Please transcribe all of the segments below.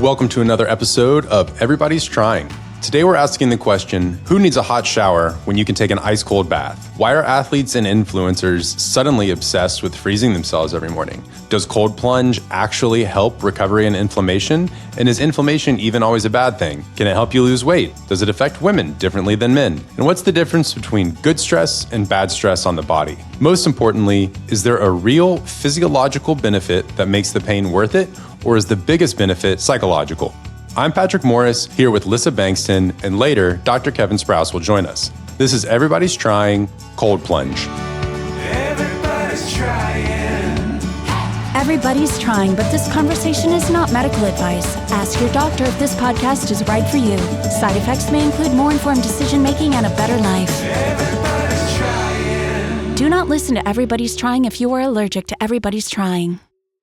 Welcome to another episode of Everybody's Trying. Today we're asking the question, who needs a hot shower when you can take an ice cold bath? Why are athletes and influencers suddenly obsessed with freezing themselves every morning? Does cold plunge actually help recovery and inflammation? And is inflammation even always a bad thing? Can it help you lose weight? Does it affect women differently than men? And what's the difference between good stress and bad stress on the body? Most importantly, is there a real physiological benefit that makes the pain worth it? Or is the biggest benefit psychological? I'm Patrick Morris, here with Lissa Bankston, and later, Dr. Kevin Sprouse will join us. This is Everybody's Trying Cold Plunge. Everybody's trying. Everybody's trying, but this conversation is not medical advice. Ask your doctor if this podcast is right for you. Side effects may include more informed decision-making and a better life. Everybody's trying. Do not listen to Everybody's Trying if you are allergic to Everybody's Trying.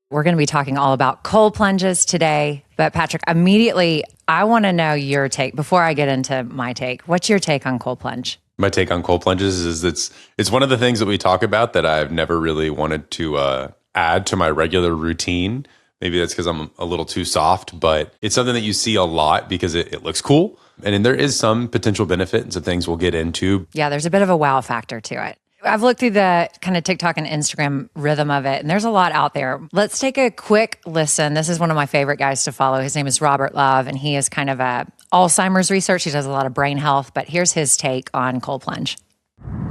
We're going to be talking all about cold plunges today. But Patrick, immediately, I want to know your take before I get into my take. What's your take on cold plunge? My take on cold plunges is it's one of the things that we talk about that I've never really wanted to add to my regular routine. Maybe that's because I'm a little too soft, but it's something that you see a lot because it looks cool. And then there is some potential benefit and some things we'll get into. Yeah, there's a bit of a wow factor to it. I've looked through the kind of TikTok and Instagram rhythm of it, and there's a lot out there. Let's take a quick listen. This is one of my favorite guys to follow. His name is Robert Love, and he is kind of a Alzheimer's research. He does a lot of brain health, but here's his take on cold plunge.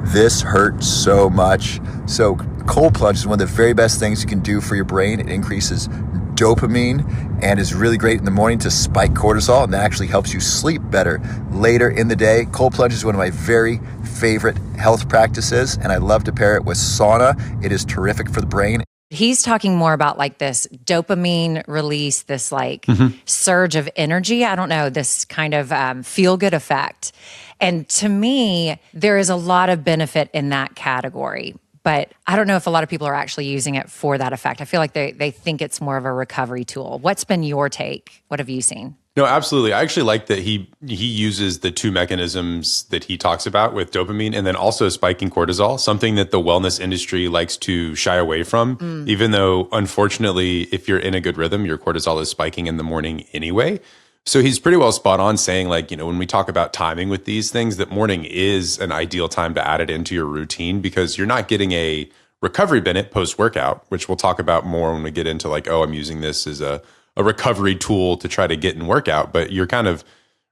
This hurts so much. So cold plunge is one of the very best things you can do for your brain. It increases dopamine and is really great in the morning to spike cortisol, and that actually helps you sleep better later in the day. Cold plunge is one of my very favorite health practices, and I love to pair it with sauna. It is terrific for the brain. He's talking more about like this dopamine release, this like surge of energy. I don't know, this kind of feel-good effect. And to me, there is a lot of benefit in that category. But I don't know if a lot of people are actually using it for that effect. I feel like they think it's more of a recovery tool. What's been your take? What have you seen? No, absolutely. I actually like that he uses the two mechanisms that he talks about with dopamine and then also spiking cortisol, something that the wellness industry likes to shy away from, even though, unfortunately, if you're in a good rhythm, your cortisol is spiking in the morning anyway. So he's pretty well spot on saying, like, when we talk about timing with these things, that morning is an ideal time to add it into your routine because you're not getting a recovery benefit post-workout, which we'll talk about more when we get into like, I'm using this as a recovery tool to try to get in workout, but you're kind of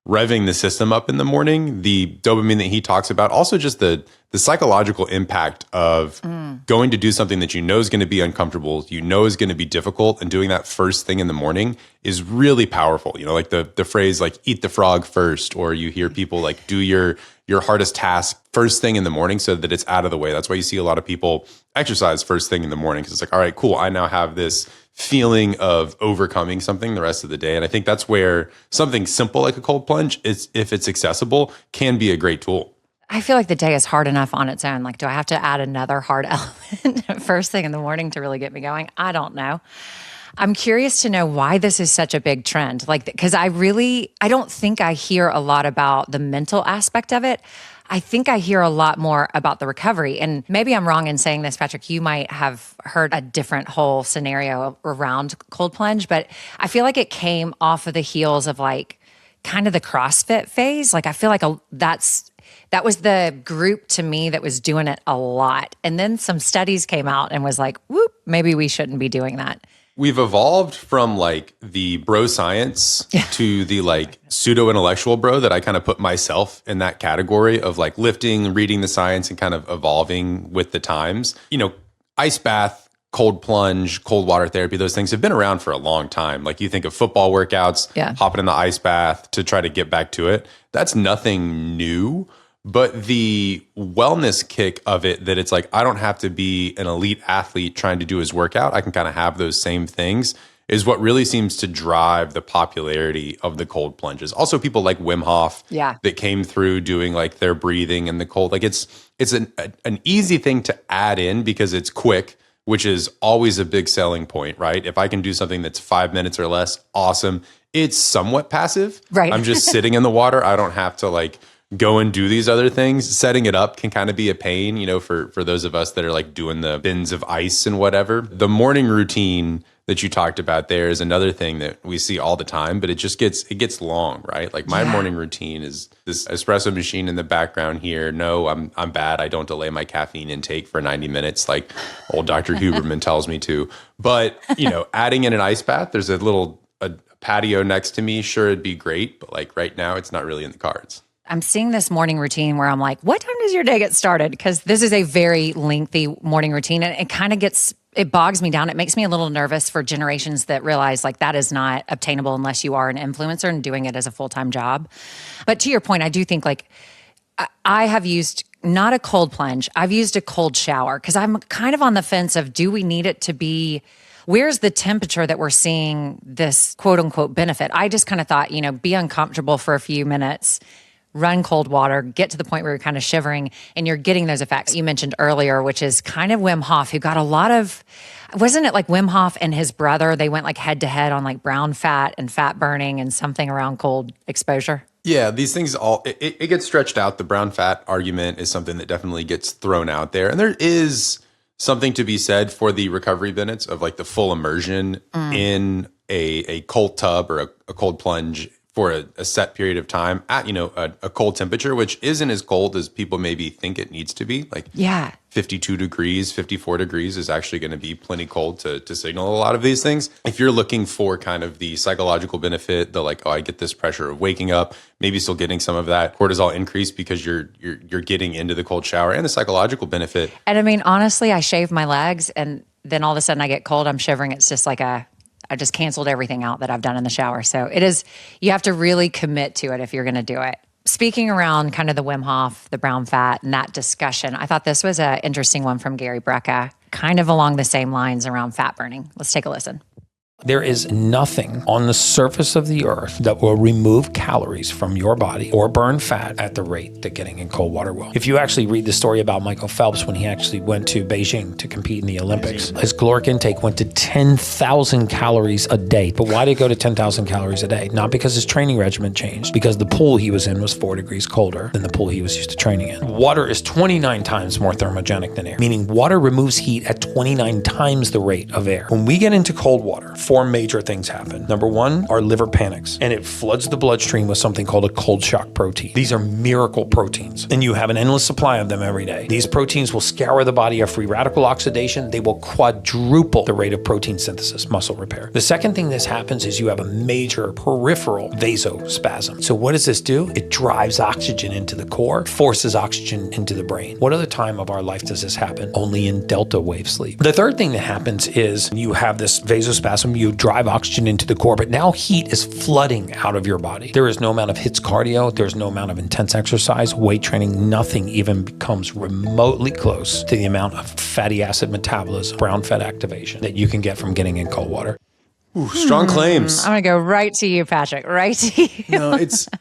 revving the system up in the morning. The dopamine that he talks about, also just the psychological impact of going to do something that you know is going to be uncomfortable, you know is going to be difficult, and doing that first thing in the morning is really powerful. Like the phrase like eat the frog first, or you hear people like do your hardest task first thing in the morning so that it's out of the way. That's why you see a lot of people exercise first thing in the morning because it's like, all right, cool, I now have this feeling of overcoming something the rest of the day. And I think that's where something simple like a cold plunge, if it's accessible, can be a great tool. I feel like the day is hard enough on its own. Like, do I have to add another hard element first thing in the morning to really get me going? I don't know. I'm curious to know why this is such a big trend. Like, because I don't think I hear a lot about the mental aspect of it. I think I hear a lot more about the recovery. And maybe I'm wrong in saying this, Patrick. You might have heard a different whole scenario around cold plunge, but I feel like it came off of the heels of like kind of the CrossFit phase. Like, I feel like that was the group to me that was doing it a lot. And then some studies came out and was like, whoop, maybe we shouldn't be doing that. We've evolved from like the bro science to the like pseudo intellectual bro that I kind of put myself in that category of like lifting, reading the science, and kind of evolving with the times. Ice bath, cold plunge, cold water therapy, those things have been around for a long time. Like you think of football workouts, hopping in the ice bath to try to get back to it. That's nothing new. But the wellness kick of it, that it's like, I don't have to be an elite athlete trying to do his workout. I can kind of have those same things, is what really seems to drive the popularity of the cold plunges. Also, people like Wim Hof that came through doing like their breathing in the cold. Like it's an easy thing to add in because it's quick, which is always a big selling point, right? If I can do something that's 5 minutes or less, awesome. It's somewhat passive. Right. I'm just sitting in the water. I don't have to like go and do these other things. Setting it up can kind of be a pain, for those of us that are like doing the bins of ice and whatever. The morning routine that you talked about there is another thing that we see all the time, but it gets long, right? Like my morning routine is this espresso machine in the background here. No, I'm bad. I don't delay my caffeine intake for 90 minutes like old Dr. Huberman tells me to. But, adding in an ice bath, there's a little a patio next to me. Sure, it'd be great, but like right now it's not really in the cards. I'm seeing this morning routine where I'm like, what time does your day get started? Because this is a very lengthy morning routine, and it bogs me down. It makes me a little nervous for generations that realize like that is not obtainable unless you are an influencer and doing it as a full-time job. But to your point, I do think like I have used not a cold plunge. I've used a cold shower because I'm kind of on the fence of, do we need it to be, where's the temperature that we're seeing this quote unquote benefit? I just kind of thought, be uncomfortable for a few minutes, run cold water, get to the point where you're kind of shivering and you're getting those effects you mentioned earlier, which is kind of Wim Hof, who got a lot of, wasn't it like Wim Hof and his brother, they went like head to head on like brown fat and fat burning and something around cold exposure? Yeah, these things it gets stretched out. The brown fat argument is something that definitely gets thrown out there. And there is something to be said for the recovery benefits of like the full immersion in a cold tub or a cold plunge for a set period of time at, a cold temperature, which isn't as cold as people maybe think it needs to be. Like 52 degrees, 54 degrees is actually going to be plenty cold to signal a lot of these things. If you're looking for kind of the psychological benefit, the like, oh, I get this pressure of waking up, maybe still getting some of that cortisol increase because you're getting into the cold shower, and the psychological benefit. And I mean, honestly, I shave my legs and then all of a sudden I get cold, I'm shivering. It's just like I just canceled everything out that I've done in the shower. So it is, you have to really commit to it if you're going to do it. Speaking around kind of the Wim Hof, the brown fat, and that discussion, I thought this was an interesting one from Gary Brecka, kind of along the same lines around fat burning. Let's take a listen. There is nothing on the surface of the earth that will remove calories from your body or burn fat at the rate that getting in cold water will. If you actually read the story about Michael Phelps when he actually went to Beijing to compete in the Olympics, his caloric intake went to 10,000 calories a day. But why did it go to 10,000 calories a day? Not because his training regimen changed, because the pool he was in was 4 degrees colder than the pool he was used to training in. Water is 29 times more thermogenic than air, meaning water removes heat at 29 times the rate of air. When we get into cold water, 4 major things happen. Number one, our liver panics, and it floods the bloodstream with something called a cold shock protein. These are miracle proteins, and you have an endless supply of them every day. These proteins will scour the body of free radical oxidation. They will quadruple the rate of protein synthesis, muscle repair. The second thing that happens is you have a major peripheral vasospasm. So what does this do? It drives oxygen into the core, forces oxygen into the brain. What other time of our life does this happen? Only in delta wave sleep. The third thing that happens is you have this vasospasm, you drive oxygen into the core, but now heat is flooding out of your body. There is no amount of HIIT cardio, there's no amount of intense exercise, weight training, nothing even becomes remotely close to the amount of fatty acid metabolism, brown fat activation that you can get from getting in cold water. Ooh, strong claims. I'm going to go right to you, Patrick, right to you.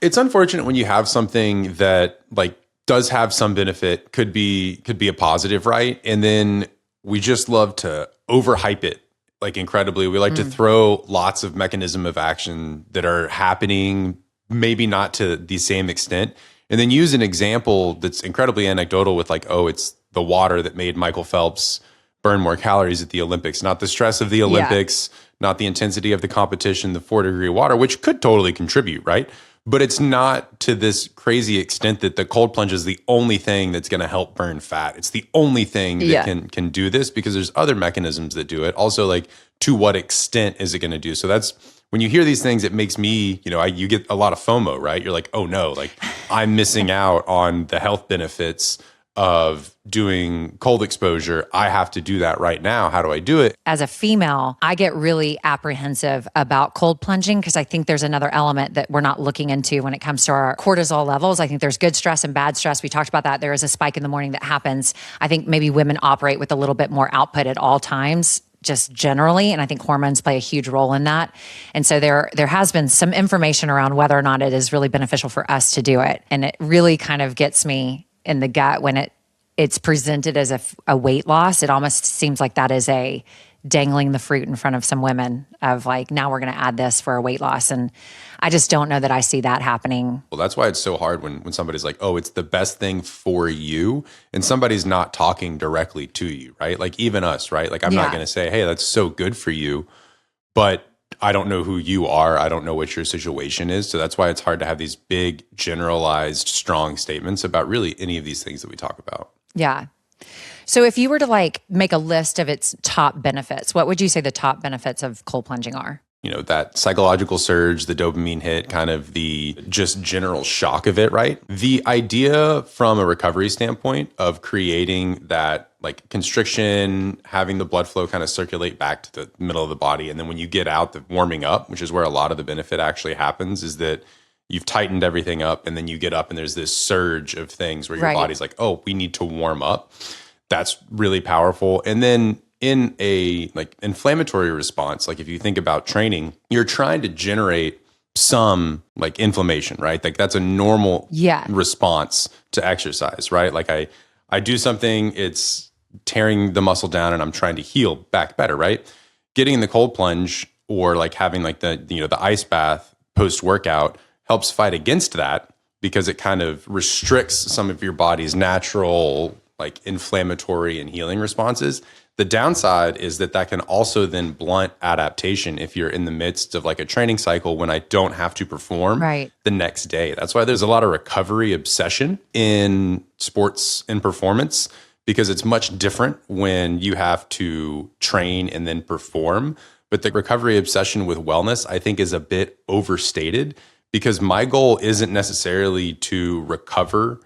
It's unfortunate when you have something that like does have some benefit, could be a positive, right? And then we just love to overhype it. Like incredibly, we like to throw lots of mechanism of action that are happening, maybe not to the same extent, and then use an example that's incredibly anecdotal with like, oh, it's the water that made Michael Phelps burn more calories at the Olympics, not the stress of the Olympics, not the intensity of the competition, the 4-degree water, which could totally contribute, right? But it's not to this crazy extent that the cold plunge is the only thing that's going to help burn fat. It's the only thing that can do this, because there's other mechanisms that do it. Also, like, to what extent is it going to do? So that's when you hear these things, it makes me, you get a lot of FOMO, right? You're like, oh no, like I'm missing out on the health benefits of doing cold exposure. I have to do that right now. How do I do it? As a female, I get really apprehensive about cold plunging because I think there's another element that we're not looking into when it comes to our cortisol levels. I think there's good stress and bad stress. We talked about that. There is a spike in the morning that happens. I think maybe women operate with a little bit more output at all times, just generally. And I think hormones play a huge role in that. And so there has been some information around whether or not it is really beneficial for us to do it. And it really kind of gets me in the gut when it's presented as a weight loss. It almost seems like that is a dangling the fruit in front of some women of like, now we're going to add this for a weight loss. And I just don't know that I see that happening. Well, that's why it's so hard when somebody's like, oh, it's the best thing for you, and somebody's not talking directly to you, right? Like even us, right? Like I'm not going to say, hey, that's so good for you. but I don't know who you are. I don't know what your situation is. So that's why it's hard to have these big, generalized, strong statements about really any of these things that we talk about. Yeah. So if you were to like make a list of its top benefits, what would you say the top benefits of cold plunging are? You know, that psychological surge, the dopamine hit, kind of the just general shock of it, right? The idea from a recovery standpoint of creating that like constriction, having the blood flow kind of circulate back to the middle of the body. And then when you get out, the warming up, which is where a lot of the benefit actually happens, is that you've tightened everything up and then you get up and there's this surge of things where your body's like, oh, we need to warm up. That's really powerful. And then in a like inflammatory response, like if you think about training, you're trying to generate some like inflammation, right? Like that's a normal response to exercise, right? Like I do something, it's tearing the muscle down and I'm trying to heal back better, right? Getting in the cold plunge or like having like the ice bath post workout helps fight against that because it kind of restricts some of your body's natural like inflammatory and healing responses. The downside is that can also then blunt adaptation if you're in the midst of like a training cycle when I don't have to perform the next day. That's why there's a lot of recovery obsession in sports and performance, because it's much different when you have to train and then perform. But the recovery obsession with wellness, I think, is a bit overstated, because my goal isn't necessarily to recover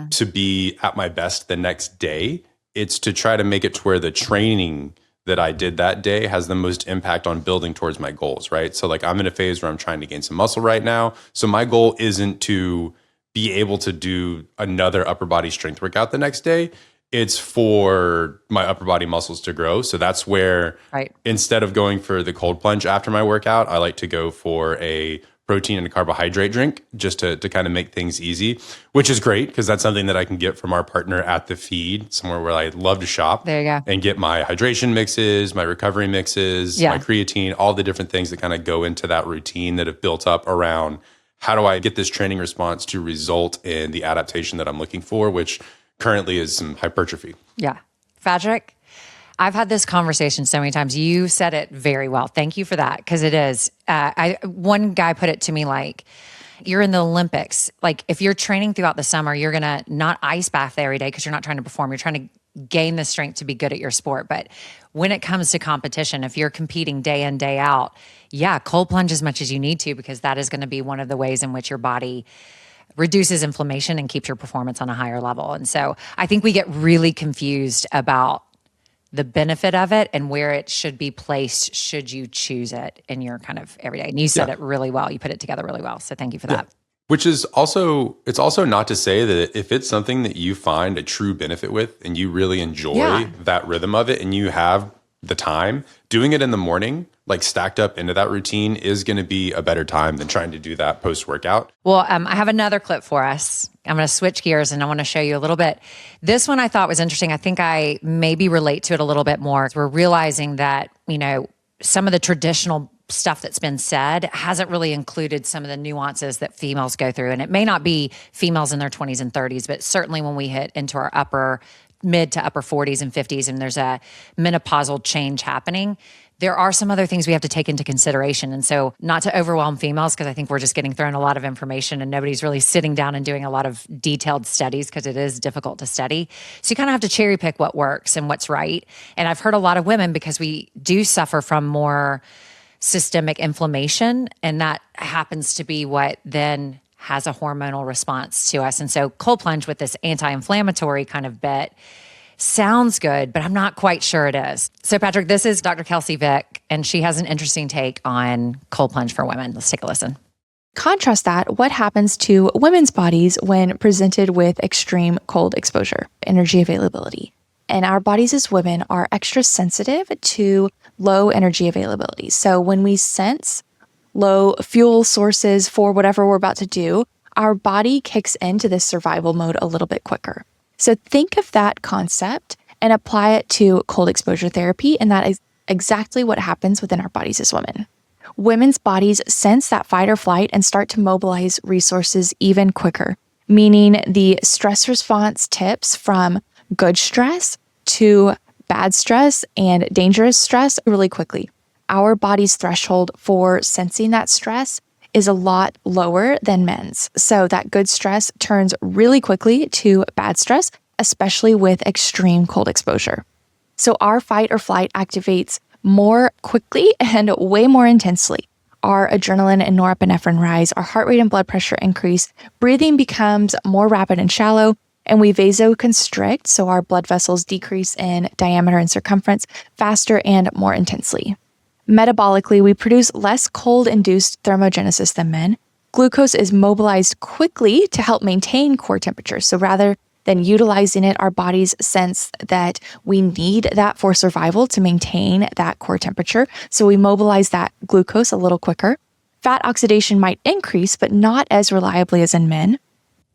to be at my best the next day. It's to try to make it to where the training that I did that day has the most impact on building towards my goals, right? So like I'm in a phase where I'm trying to gain some muscle right now. So my goal isn't to be able to do another upper body strength workout the next day. It's for my upper body muscles to grow. So that's where instead of going for the cold plunge after my workout, I like to go for a protein and a carbohydrate drink just to kind of make things easy, which is great because that's something that I can get from our partner at the Feed, somewhere where I love to shop. There you go. And get my hydration mixes, my recovery mixes, my creatine, all the different things that kind of go into that routine that have built up around how do I get this training response to result in the adaptation that I'm looking for, which currently is some hypertrophy. Yeah. Patrick, I've had this conversation so many times. You said it very well. Thank you for that, because it is. One guy put it to me like, you're in the Olympics. Like if you're training throughout the summer, you're going to not ice bath every day because you're not trying to perform. You're trying to gain the strength to be good at your sport. But when it comes to competition, if you're competing day in, day out, cold plunge as much as you need to, because that is going to be one of the ways in which your body reduces inflammation and keeps your performance on a higher level. And so I think we get really confused about the benefit of it and where it should be placed should you choose it in your kind of everyday. And you said it really well. You put it together really well. So thank you for that. Which is also, it's also not to say that if it's something that you find a true benefit with and you really enjoy that rhythm of it and you have the time, doing it in the morning, like stacked up into that routine, is going to be a better time than trying to do that post-workout. Well, I have another clip for us. I'm going to switch gears and I want to show you a little bit. This one I thought was interesting. I think I maybe relate to it a little bit more. We're realizing that, you know, some of the traditional stuff that's been said hasn't really included some of the nuances that females go through. And it may not be females in their 20s and 30s, but certainly when we hit into our mid to upper 40s and 50s and there's a menopausal change happening, there are some other things we have to take into consideration. And so not to overwhelm females, because I think we're just getting thrown a lot of information and nobody's really sitting down and doing a lot of detailed studies because it is difficult to study. So you kind of have to cherry pick what works and what's right. And I've heard a lot of women, because we do suffer from more systemic inflammation, and that happens to be what then has a hormonal response to us. And so cold plunge with this anti-inflammatory kind of bit sounds good, but I'm not quite sure it is. So Patrick, this is Dr. Kelsey Vick, and she has an interesting take on cold plunge for women. Let's take a listen. Contrast that, what happens to women's bodies when presented with extreme cold exposure, energy availability. And our bodies as women are extra sensitive to low energy availability. So when we sense low fuel sources for whatever we're about to do, our body kicks into this survival mode a little bit quicker. So think of that concept and apply it to cold exposure therapy, and that is exactly what happens within our bodies as women. Women's bodies sense that fight or flight and start to mobilize resources even quicker, meaning the stress response tips from good stress to bad stress and dangerous stress really quickly. our body's threshold for sensing that stress is a lot lower than men's. So that good stress turns really quickly to bad stress, especially with extreme cold exposure. So our fight or flight activates more quickly and way more intensely. Our adrenaline and norepinephrine rise, our heart rate and blood pressure increase, breathing becomes more rapid and shallow, and we vasoconstrict, so our blood vessels decrease in diameter and circumference faster and more intensely. Metabolically, we produce less cold-induced thermogenesis than men. Glucose is mobilized quickly to help maintain core temperature. So rather than utilizing it, our bodies sense that we need that for survival to maintain that core temperature. So we mobilize that glucose a little quicker. Fat oxidation might increase, but not as reliably as in men.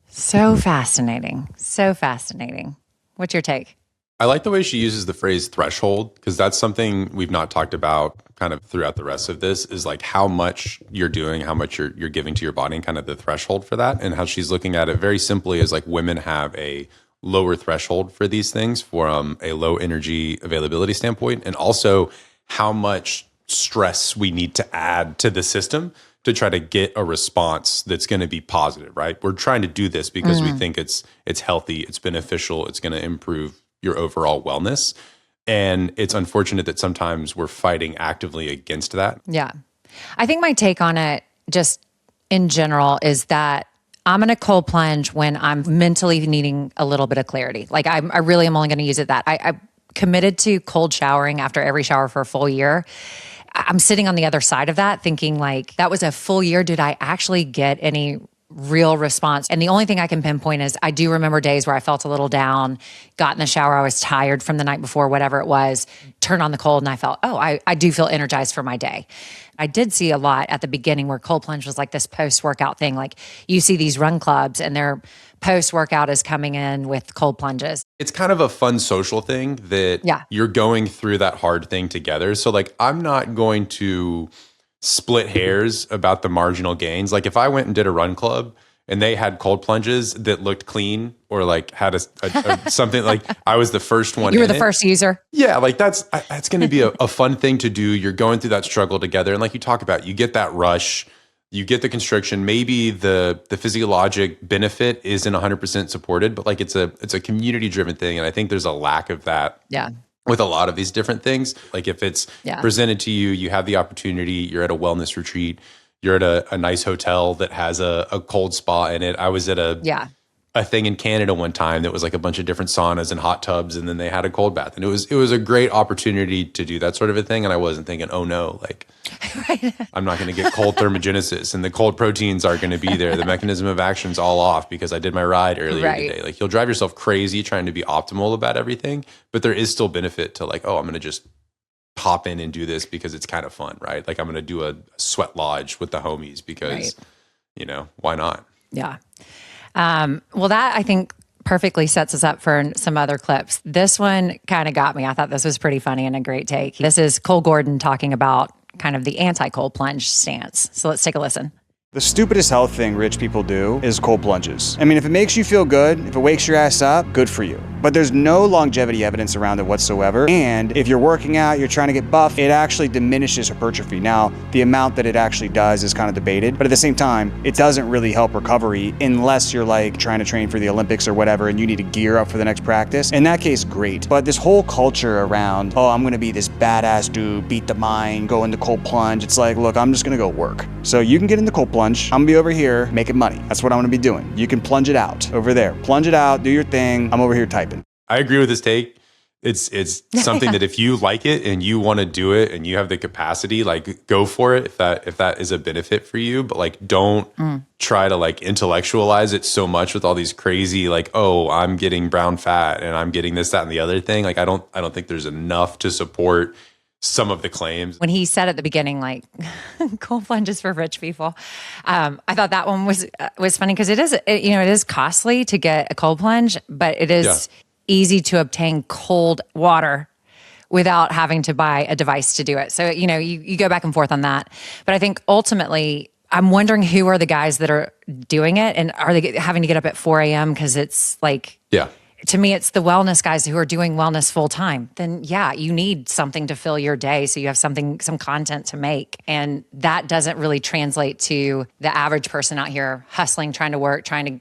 So fascinating. So fascinating. What's your take? I like the way she uses the phrase threshold, because that's something we've not talked about kind of throughout the rest of this, is like how much you're doing, how much you're giving to your body, and kind of the threshold for that. And how she's looking at it very simply as like women have a lower threshold for these things from a low energy availability standpoint, and also how much stress we need to add to the system to try to get a response that's going to be positive, right? We're trying to do this because we think it's healthy, it's beneficial, it's going to improve your overall wellness. And it's unfortunate that sometimes we're fighting actively against that. Yeah. I think my take on it, just in general, is that I'm going to cold plunge when I'm mentally needing a little bit of clarity. Like I really am only going to use it that. I committed to cold showering after every shower for a full year. I'm sitting on the other side of that thinking like, that was a full year. Did I actually get any real response? And the only thing I can pinpoint is I do remember days where I felt a little down, got in the shower, I was tired from the night before, whatever it was, turned on the cold and I felt, oh, I do feel energized for my day. I did see a lot at the beginning where cold plunge was like this post-workout thing. Like you see these run clubs and their post-workout is coming in with cold plunges. It's kind of a fun social thing that you're going through that hard thing together. So like, I'm not going to split hairs about the marginal gains. Like if I went and did a run club and they had cold plunges that looked clean or like had a something like I was the first one. You were the first user. Yeah. Like that's going to be a fun thing to do. You're going through that struggle together. And like you talk about, you get that rush, you get the constriction, maybe the physiologic benefit isn't 100% supported, but like it's a community driven thing. And I think there's a lack of that. Yeah. With a lot of these different things. Like if it's presented to you, you have the opportunity, you're at a wellness retreat, you're at a nice hotel that has a cold spa in it. I was at a thing in Canada one time that was like a bunch of different saunas and hot tubs, and then they had a cold bath. And it was a great opportunity to do that sort of a thing. And I wasn't thinking, oh no, like I'm not going to get cold thermogenesis and the cold proteins aren't going to be there. The mechanism of action's all off because I did my ride earlier today. Like you'll drive yourself crazy trying to be optimal about everything, but there is still benefit to like, oh, I'm going to just hop in and do this because it's kind of fun, right? Like I'm going to do a sweat lodge with the homies because, why not? Yeah. Well, that I think perfectly sets us up for some other clips. This one kind of got me. I thought this was pretty funny and a great take. This is Cole Gordon talking about kind of the anti-cold plunge stance. So let's take a listen. The stupidest health thing rich people do is cold plunges. I mean, if it makes you feel good, if it wakes your ass up, good for you. But there's no longevity evidence around it whatsoever. And if you're working out, you're trying to get buff, it actually diminishes hypertrophy. Now, the amount that it actually does is kind of debated, but at the same time, it doesn't really help recovery unless you're like trying to train for the Olympics or whatever and you need to gear up for the next practice. In that case, great. But this whole culture around, oh, I'm gonna be this badass dude, beat the mind, go into cold plunge. It's like, look, I'm just gonna go work. So you can get into cold plunge. I'm gonna be over here making money. That's what I'm gonna be doing. You can plunge it out over there. Plunge it out, do your thing. I'm over here typing. I agree with his take. It's something that if you like it and you want to do it and you have the capacity, like go for it if that is a benefit for you. But like don't try to like intellectualize it so much with all these crazy like, oh, I'm getting brown fat and I'm getting this, that, and the other thing. Like I don't think there's enough to support some of the claims. When he said at the beginning, like cold plunges for rich people, I thought that one was funny because it is costly to get a cold plunge, but it is easy to obtain cold water without having to buy a device to do it. So, you go back and forth on that. But I think ultimately, I'm wondering who are the guys that are doing it and are they having to get up at 4 a.m. because it's like, to me, it's the wellness guys who are doing wellness full time. Then yeah, you need something to fill your day. So you have some content to make. And that doesn't really translate to the average person out here hustling, trying to work, trying to,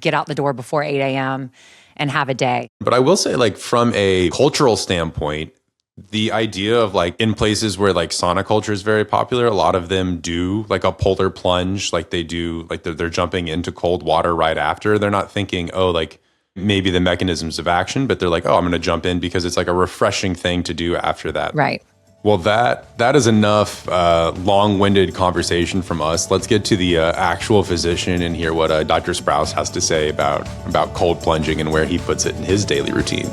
get out the door before 8 a.m. and have a day. But I will say, like, from a cultural standpoint, the idea of like in places where like sauna culture is very popular, a lot of them do like a polar plunge, like they do, like they're jumping into cold water right after. They're not thinking, oh, like maybe the mechanisms of action, but they're like, oh, I'm going to jump in because it's like a refreshing thing to do after that. Right. Well, that is enough long-winded conversation from us. Let's get to the actual physician and hear what Dr. Sprouse has to say about cold plunging and where he puts it in his daily routine.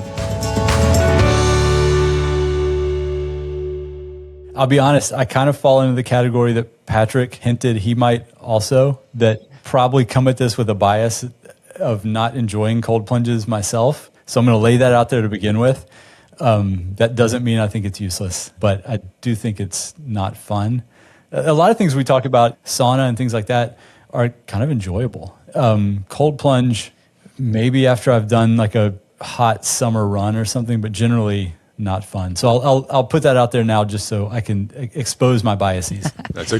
I'll be honest, I kind of fall into the category that Patrick hinted he might also, that probably come at this with a bias of not enjoying cold plunges myself. So I'm going to lay that out there to begin with. That doesn't mean I think it's useless, but I do think it's not fun. A lot of things we talk about, sauna and things like that, are kind of enjoyable. Cold plunge, maybe after I've done like a hot summer run or something, but generally not fun. So I'll put that out there now just so I can expose my biases. It's a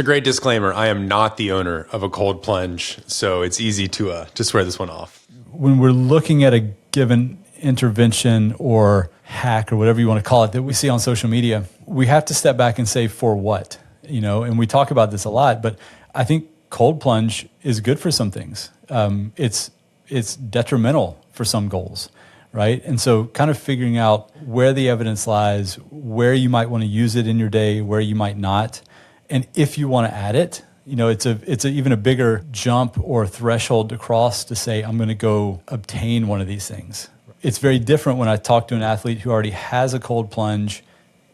great disclaimer. I am not the owner of a cold plunge, so it's easy to swear this one off. When we're looking at a given intervention or hack or whatever you want to call it that we see on social media, we have to step back and say, for what? And we talk about this a lot, but I think cold plunge is good for some things. It's detrimental for some goals. Right? And so kind of figuring out where the evidence lies, where you might want to use it in your day, where you might not. And if you want to add it, it's even a bigger jump or threshold to cross to say, I'm going to go obtain one of these things. It's very different when I talk to an athlete who already has a cold plunge,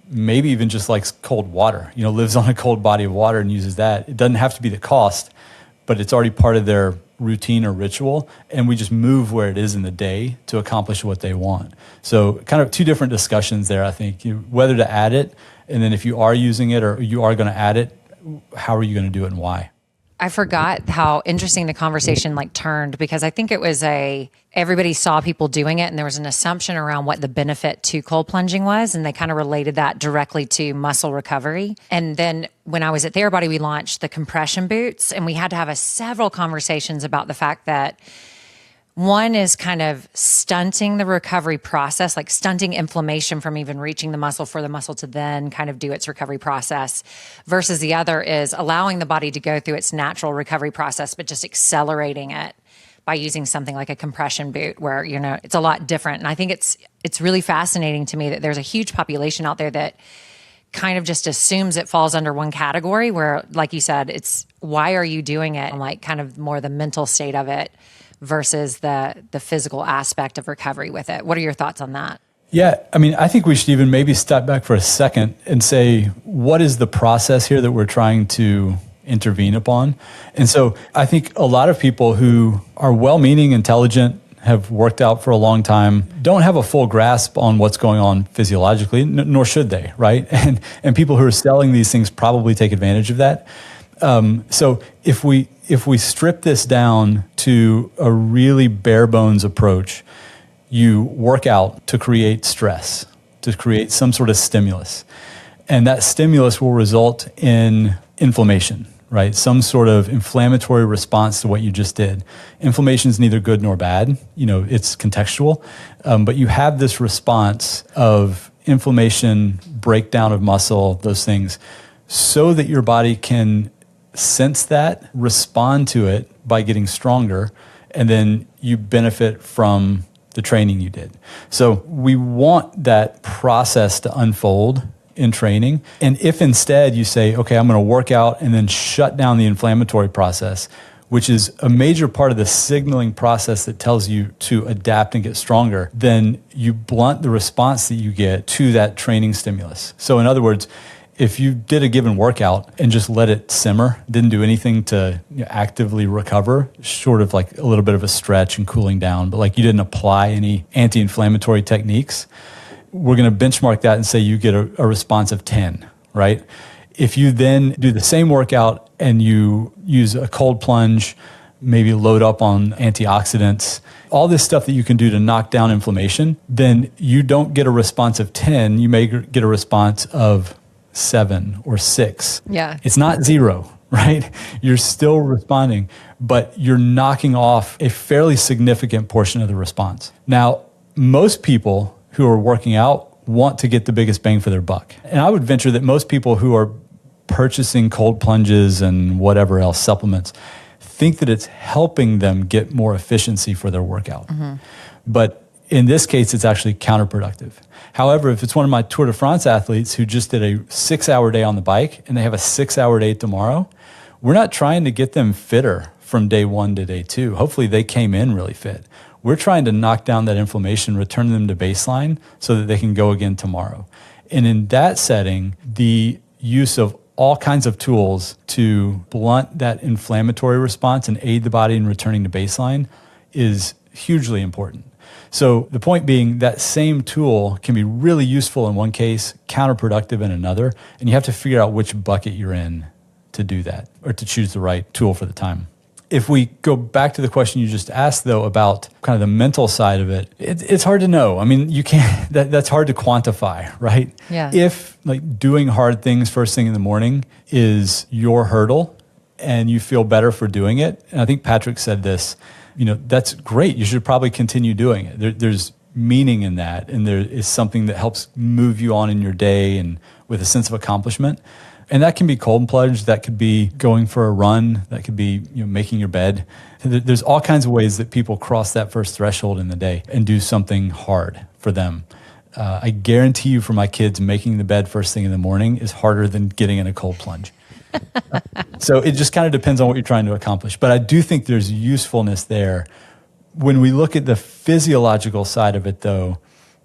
maybe even just likes cold water, lives on a cold body of water and uses that. It doesn't have to be the cost, but it's already part of their routine or ritual, and we just move where it is in the day to accomplish what they want. So kind of two different discussions there, I think, whether to add it, and then if you are using it or you are going to add it, how are you going to do it and why? I forgot how interesting the conversation turned, because I think it was everybody saw people doing it and there was an assumption around what the benefit to cold plunging was. And they kind of related that directly to muscle recovery. And then when I was at Therabody, we launched the compression boots, and we had to have several conversations about the fact that one is kind of stunting the recovery process, like stunting inflammation from even reaching the muscle for the muscle to then kind of do its recovery process, versus the other is allowing the body to go through its natural recovery process, but just accelerating it by using something like a compression boot where, it's a lot different. And I think it's really fascinating to me that there's a huge population out there that kind of just assumes it falls under one category where, like you said, it's why are you doing it? And like kind of more the mental state of it versus the physical aspect of recovery with it. What are your thoughts on that? Yeah, I think we should even maybe step back for a second and say, what is the process here that we're trying to intervene upon? And so I think a lot of people who are well-meaning, intelligent, have worked out for a long time, don't have a full grasp on what's going on physiologically, nor should they, right? And people who are selling these things probably take advantage of that. So if we strip this down to a really bare bones approach, you work out to create stress, to create some sort of stimulus. And that stimulus will result in inflammation, right? Some sort of inflammatory response to what you just did. Inflammation is neither good nor bad. It's contextual. But you have this response of inflammation, breakdown of muscle, those things, so that your body can sense that, respond to it by getting stronger, and then you benefit from the training you did. So we want that process to unfold in training. And if instead you say, okay, I'm going to work out and then shut down the inflammatory process, which is a major part of the signaling process that tells you to adapt and get stronger, then you blunt the response that you get to that training stimulus. So in other words, if you did a given workout and just let it simmer, didn't do anything to actively recover, short of like a little bit of a stretch and cooling down, but like you didn't apply any anti-inflammatory techniques, we're going to benchmark that and say you get a response of 10, right? If you then do the same workout and you use a cold plunge, maybe load up on antioxidants, all this stuff that you can do to knock down inflammation, then you don't get a response of 10, you may get a response of 7 or 6. Yeah. It's not 0, right? You're still responding, but you're knocking off a fairly significant portion of the response. Now, most people who are working out want to get the biggest bang for their buck. And I would venture that most people who are purchasing cold plunges and whatever else, supplements, think that it's helping them get more efficiency for their workout. But in this case, it's actually counterproductive. However, if it's one of my Tour de France athletes who just did a 6-hour day on the bike and they have a 6-hour day tomorrow, we're not trying to get them fitter from day 1 to day 2. Hopefully they came in really fit. We're trying to knock down that inflammation, return them to baseline so that they can go again tomorrow. And in that setting, the use of all kinds of tools to blunt that inflammatory response and aid the body in returning to baseline is hugely important. So the point being that same tool can be really useful in one case, counterproductive in another, and you have to figure out which bucket you're in to do that or to choose the right tool for the time. If we go back to the question you just asked, though, about kind of the mental side of it, it's hard to know. I mean, you can't, that's hard to quantify, right? Yeah. If like doing hard things first thing in the morning is your hurdle and you feel better for doing it, and I think Patrick said this, that's great. You should probably continue doing it. There's meaning in that, and there is something that helps move you on in your day and with a sense of accomplishment. And that can be cold plunge, that could be going for a run, that could be making your bed. There's all kinds of ways that people cross that first threshold in the day and do something hard for them. I guarantee you for my kids, making the bed first thing in the morning is harder than getting in a cold plunge. So it just kind of depends on what you're trying to accomplish. But I do think there's usefulness there. When we look at the physiological side of it, though,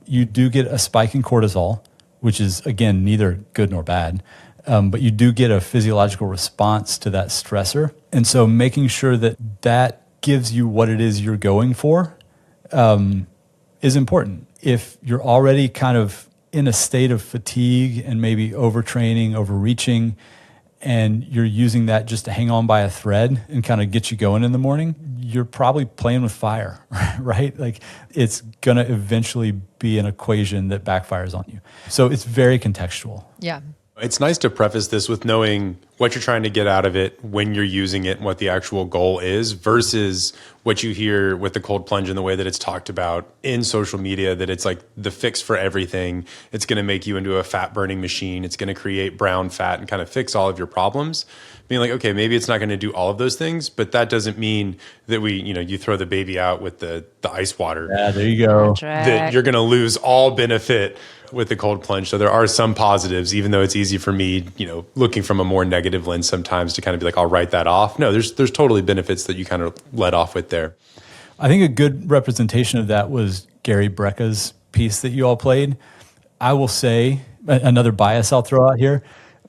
you do get a spike in cortisol, which is, again, neither good nor bad. But you do get a physiological response to that stressor. And so making sure that that gives you what it is you're going for is important. If you're already kind of in a state of fatigue and maybe overtraining, overreaching, and you're using that just to hang on by a thread and kind of get you going in the morning, you're probably playing with fire, right? Like it's going to eventually be an equation that backfires on you. So it's very contextual. Yeah. It's nice to preface this with knowing what you're trying to get out of it when you're using it and what the actual goal is versus what you hear with the cold plunge and the way that it's talked about in social media, that it's like the fix for everything. It's going to make you into a fat burning machine. It's going to create brown fat and kind of fix all of your problems. Being like, okay, maybe it's not going to do all of those things, but that doesn't mean that you throw the baby out with the ice water. Yeah, there you go. That you're going to lose all benefit with the cold plunge. So there are some positives, even though it's easy for me, looking from a more negative lens sometimes to kind of be like, I'll write that off. No, there's totally benefits that you kind of let off with there. I think a good representation of that was Gary Brecka's piece that you all played. I will say, another bias I'll throw out here,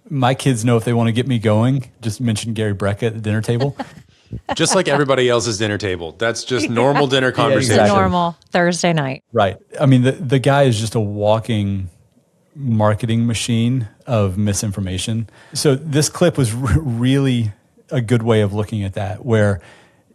my kids know if they want to get me going, just mention Gary Brecka at the dinner table. Just like everybody else's dinner table. That's just normal dinner conversation. It's a normal Thursday night. Right. I mean, the guy is just a walking marketing machine of misinformation. So this clip was really a good way of looking at that, where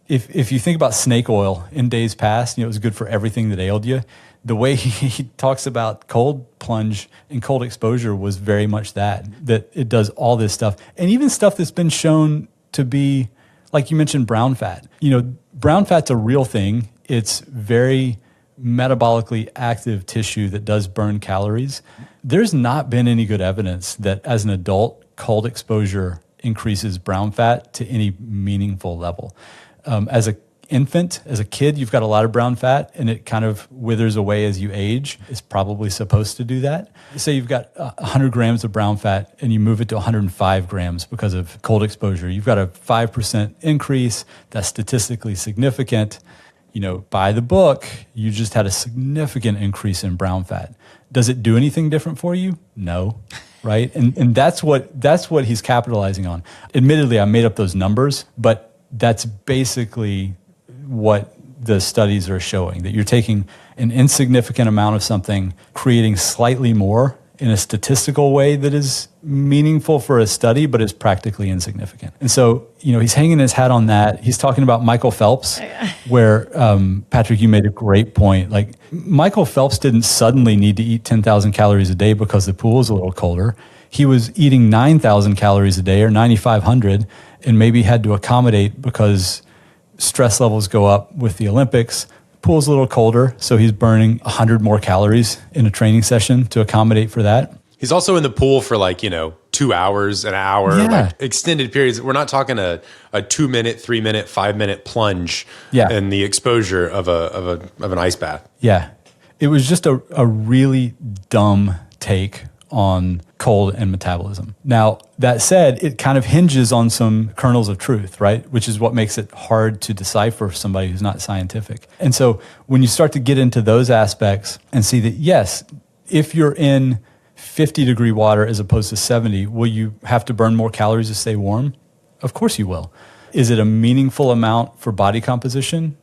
if you think about snake oil in days past, it was good for everything that ailed you. The way he talks about cold plunge and cold exposure was very much that it does all this stuff. And even stuff that's been shown to be, like you mentioned, brown fat. Brown fat's a real thing. It's very metabolically active tissue that does burn calories. There's not been any good evidence that as an adult, cold exposure increases brown fat to any meaningful level. As an infant, as a kid, you've got a lot of brown fat and it kind of withers away as you age. It's probably supposed to do that. Say you've got 100 grams of brown fat and you move it to 105 grams because of cold exposure. You've got a 5% increase. That's statistically significant. By the book, you just had a significant increase in brown fat. Does it do anything different for you? No. Right? And that's what he's capitalizing on. Admittedly, I made up those numbers, but that's basically what the studies are showing, that you're taking an insignificant amount of something, creating slightly more, in a statistical way that is meaningful for a study, but is practically insignificant. And so, he's hanging his hat on that. He's talking about Michael Phelps, where, Patrick, you made a great point. Like, Michael Phelps didn't suddenly need to eat 10,000 calories a day because the pool was a little colder. He was eating 9,000 calories a day or 9,500 and maybe had to accommodate because stress levels go up with the Olympics. Pool's a little colder, so he's burning 100 more calories in a training session to accommodate for that. He's also in the pool for 2 hours, an hour, Yeah. extended periods. We're not talking a 2 minute, 3 minute, 5 minute plunge and the exposure of an ice bath. Yeah. It was just a really dumb take on cold and metabolism. Now, that said, it kind of hinges on some kernels of truth, right? Which is what makes it hard to decipher for somebody who's not scientific. And so when you start to get into those aspects and see that, yes, if you're in 50-degree water as opposed to 70, will you have to burn more calories to stay warm? Of course you will. Is it a meaningful amount for body composition?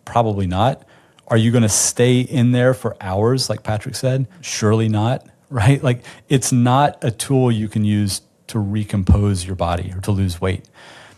Probably not. Are you going to stay in there for hours, like Patrick said? Surely not. Right? Like, it's not a tool you can use to recompose your body or to lose weight,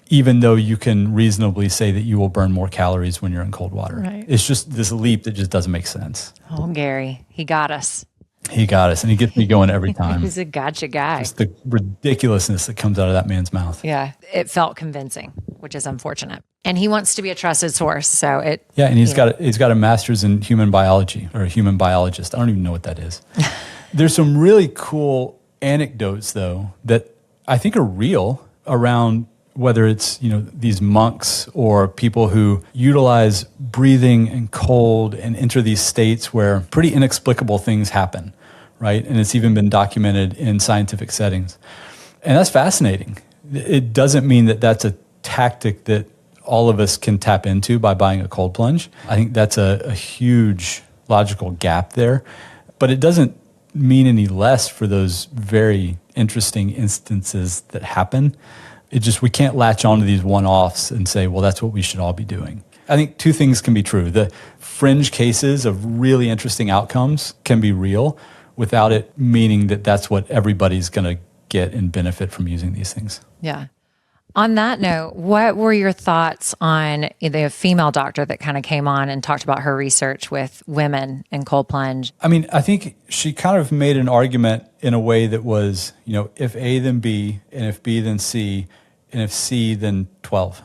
even though you can reasonably say that you will burn more calories when you're in cold water. Right. It's just this leap that just doesn't make sense. Oh, Gary, he got us. He got us, and he gets me going every time. He's a gotcha guy. Just the ridiculousness that comes out of that man's mouth. Yeah, it felt convincing, which is unfortunate. And he wants to be a trusted source, so it. Yeah, and he's got a master's in human biology, or a human biologist. I don't even know what that is. There's some really cool anecdotes, though, that I think are real around whether it's, these monks or people who utilize breathing and cold and enter these states where pretty inexplicable things happen, right? And it's even been documented in scientific settings. And that's fascinating. It doesn't mean that that's a tactic that all of us can tap into by buying a cold plunge. I think that's a huge logical gap there. But it doesn't mean any less for those very interesting instances that happen. It just, we can't latch onto these one-offs and say, well, that's what we should all be doing. I think two things can be true. The fringe cases of really interesting outcomes can be real without it meaning that that's what everybody's going to get and benefit from using these things. Yeah. On that note, what were your thoughts on the female doctor that kind of came on and talked about her research with women and cold plunge? I mean, I think she kind of made an argument in a way that was, if A, then B, and if B, then C, and if C, then 12,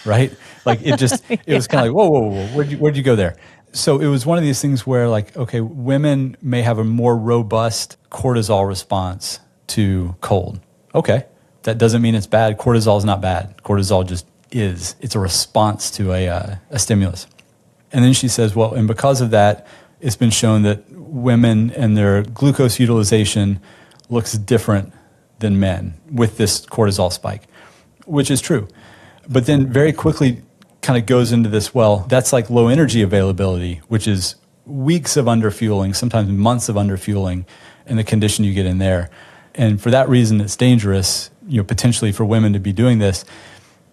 right? Like, it just, it was kind of like, whoa, where'd you go there? So it was one of these things where, like, okay, women may have a more robust cortisol response to cold. Okay. That doesn't mean it's bad. Cortisol is not bad. Cortisol just is. It's a response to a stimulus. And then she says, well, and because of that, it's been shown that women and their glucose utilization looks different than men with this cortisol spike, which is true. But then very quickly kind of goes into this, well, that's like low energy availability, which is weeks of underfueling, sometimes months of underfueling, and the condition you get in there. And for that reason, it's dangerous, potentially for women to be doing this.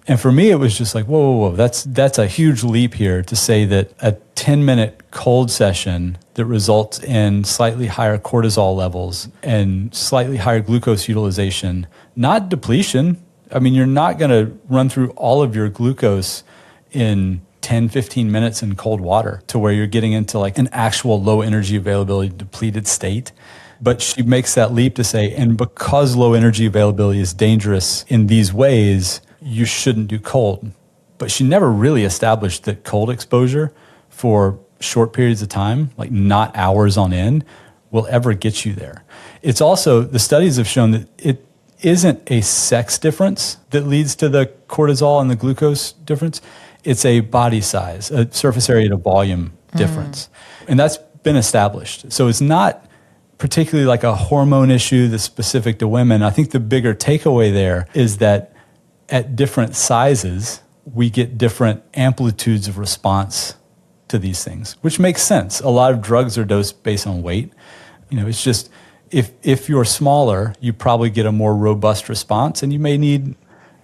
And for me, it was just like, whoa. That's a huge leap here to say that a 10-minute cold session that results in slightly higher cortisol levels and slightly higher glucose utilization, not depletion. I mean, you're not going to run through all of your glucose in 10, 15 minutes in cold water to where you're getting into like an actual low energy availability depleted state. But she makes that leap to say, and because low energy availability is dangerous in these ways, you shouldn't do cold. But she never really established that cold exposure for short periods of time, like not hours on end, will ever get you there. It's also, the studies have shown that it isn't a sex difference that leads to the cortisol and the glucose difference. It's a body size, a surface area to volume difference. And that's been established. So it's not particularly like a hormone issue that's specific to women. I think the bigger takeaway there is that at different sizes, we get different amplitudes of response to these things, which makes sense. A lot of drugs are dosed based on weight. It's just, if you're smaller, you probably get a more robust response, and you may need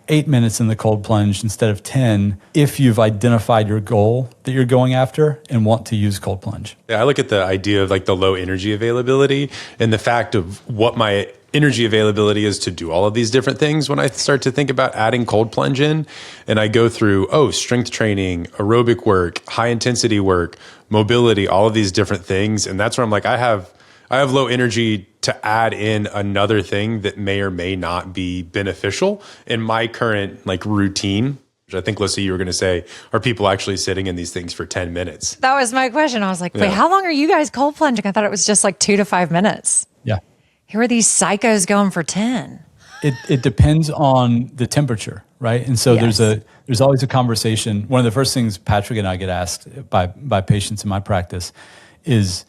8 minutes in the cold plunge instead of 10 if you've identified your goal that you're going after and want to use cold plunge. Yeah, I look at the idea of like the low energy availability and the fact of what my energy availability is to do all of these different things when I start to think about adding cold plunge in. And I go through, strength training, aerobic work, high intensity work, mobility, all of these different things. And that's where I'm like, I have low energy to add in another thing that may or may not be beneficial in my current like routine. Which I think, Lissa, you were going to say, are people actually sitting in these things for 10 minutes? That was my question. I was like, wait, how long are you guys cold plunging? I thought it was just like 2 to 5 minutes. Yeah. Who are these psychos going for 10? It depends on the temperature, right? And so there's always a conversation. One of the first things Patrick and I get asked by patients in my practice is,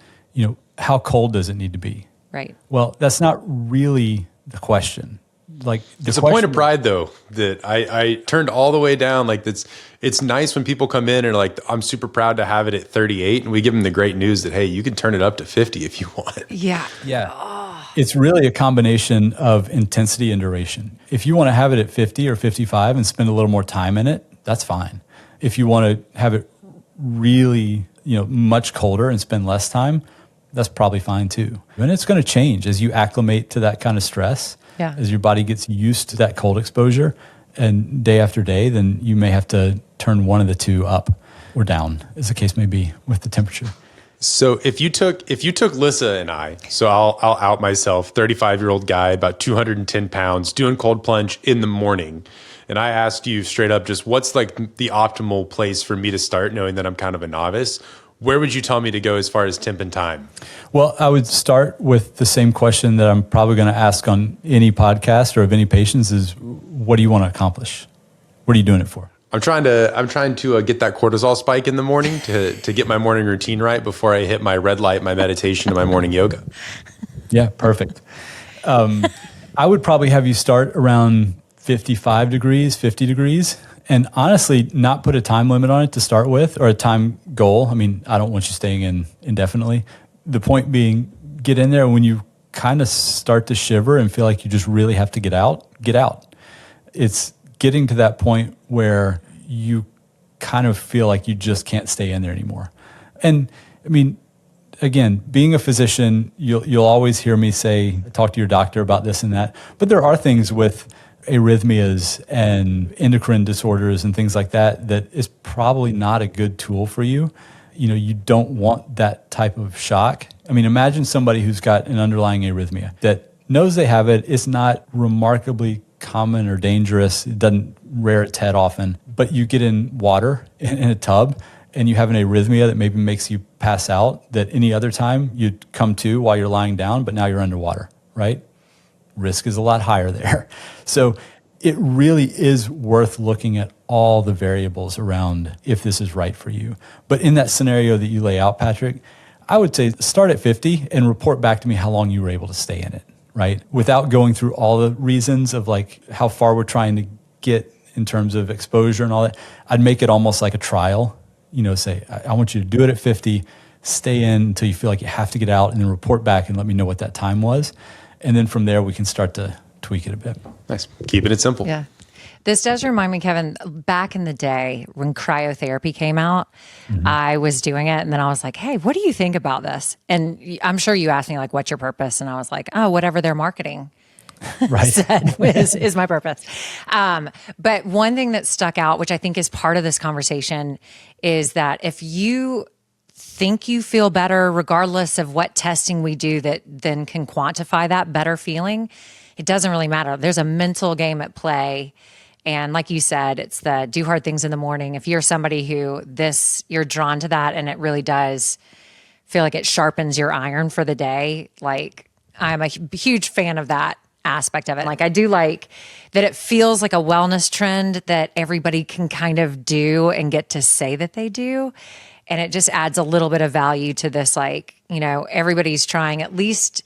how cold does it need to be? Right. Well, that's not really the question. Like it's a point of pride, though, that I turned all the way down. Like it's nice when people come in and are like, I'm super proud to have it at 38, and we give them the great news that, hey, you can turn it up to 50 if you want. Yeah. Yeah. Oh. It's really a combination of intensity and duration. If you want to have it at 50 or 55 and spend a little more time in it, that's fine. If you want to have it really, much colder and spend less time, that's probably fine too. And it's going to change as you acclimate to that kind of stress. Yeah. As your body gets used to that cold exposure and day after day, then you may have to turn one of the two up or down, as the case may be, with the temperature. So if you took Lissa and I, so I'll out myself, 35-year-old guy, about 210 pounds, doing cold plunge in the morning, and I asked you straight up, just what's like the optimal place for me to start, knowing that I'm kind of a novice, where would you tell me to go as far as temp and time? Well, I would start with the same question that I'm probably going to ask on any podcast or of any patients is, what do you want to accomplish? What are you doing it for? I'm trying to get that cortisol spike in the morning to get my morning routine right before I hit my red light, my meditation, and my morning yoga. Yeah, perfect. I would probably have you start around 55 degrees, 50 degrees. And honestly, not put a time limit on it to start with or a time goal. I mean, I don't want you staying in indefinitely. The point being, get in there when you kind of start to shiver and feel like you just really have to get out, get out. It's getting to that point where you kind of feel like you just can't stay in there anymore. And I mean, again, being a physician, you'll always hear me say, talk to your doctor about this and that. But there are things with arrhythmias and endocrine disorders and things like that is probably not a good tool for you. You don't want that type of shock. I mean, imagine somebody who's got an underlying arrhythmia that knows they have it. It's not remarkably common or dangerous. It doesn't rear its head often. But you get in water in a tub and you have an arrhythmia that maybe makes you pass out that any other time you'd come to while you're lying down, but now you're underwater, right? Risk is a lot higher there. So it really is worth looking at all the variables around if this is right for you. But in that scenario that you lay out, Patrick, I would say start at 50 and report back to me how long you were able to stay in it, right? Without going through all the reasons of like how far we're trying to get in terms of exposure and all that. I'd make it almost like a trial, say, I want you to do it at 50, stay in until you feel like you have to get out and then report back and let me know what that time was. And then from there, we can start to tweak it a bit. Nice. Keeping it simple. Yeah. This does remind me, Kevin, back in the day when cryotherapy came out, I was doing it and then I was like, hey, what do you think about this? And I'm sure you asked me like, what's your purpose? And I was like, oh, whatever they're marketing said is my purpose. But one thing that stuck out, which I think is part of this conversation, is that if you think you feel better, regardless of what testing we do that then can quantify that better feeling, it doesn't really matter. There's a mental game at play. And like you said, it's the do hard things in the morning. If you're somebody who you're drawn to that and it really does feel like it sharpens your iron for the day, like I'm a huge fan of that aspect of it. Like I do like that it feels like a wellness trend that everybody can kind of do and get to say that they do. And it just adds a little bit of value to this, like, everybody's trying at least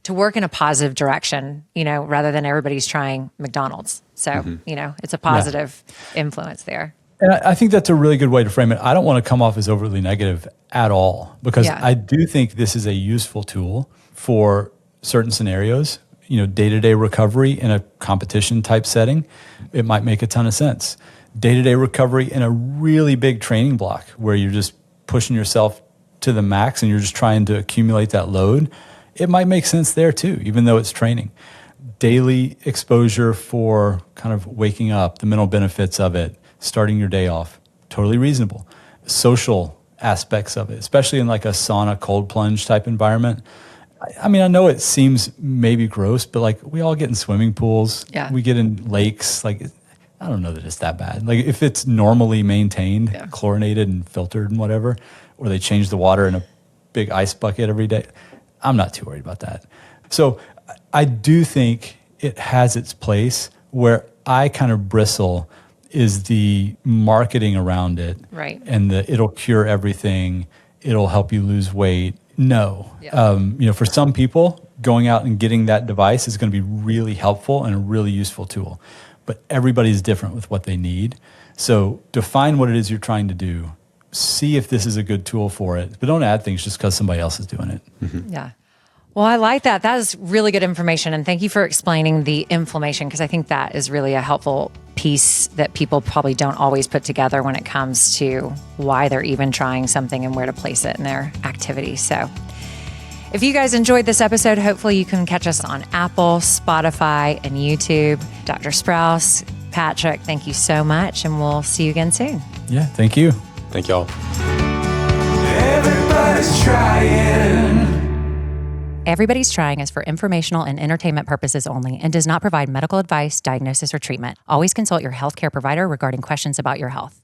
to work in a positive direction, rather than everybody's trying McDonald's. So, it's a positive influence there. And I think that's a really good way to frame it. I don't want to come off as overly negative at all, because I do think this is a useful tool for certain scenarios. day-to-day recovery in a competition type setting, it might make a ton of sense. Day-to-day recovery in a really big training block where you're just pushing yourself to the max and you're just trying to accumulate that load, it might make sense there too, even though it's training. Daily exposure for kind of waking up, the mental benefits of it, starting your day off, totally reasonable. Social aspects of it, especially in like a sauna cold plunge type environment. I mean, I know it seems maybe gross, but like we all get in swimming pools. Yeah. We get in lakes. Like, I don't know that it's that bad. Like if it's normally maintained, chlorinated and filtered and whatever, or they change the water in a big ice bucket every day, I'm not too worried about that. So I do think it has its place. Where I kind of bristle is the marketing around it. Right. And it'll cure everything. It'll help you lose weight. No. Yeah. For some people, going out and getting that device is going to be really helpful and a really useful tool. But everybody's different with what they need. So define what it is you're trying to do. See if this is a good tool for it. But don't add things just because somebody else is doing it. Mm-hmm. Yeah. Well, I like that. That is really good information. And thank you for explaining the inflammation, because I think that is really a helpful piece that people probably don't always put together when it comes to why they're even trying something and where to place it in their activity. So if you guys enjoyed this episode, hopefully you can catch us on Apple, Spotify, and YouTube. Dr. Sprouse, Patrick, thank you so much, and we'll see you again soon. Yeah, thank you. Thank y'all. Everybody's trying. Everybody's Trying is for informational and entertainment purposes only and does not provide medical advice, diagnosis, or treatment. Always consult your healthcare provider regarding questions about your health.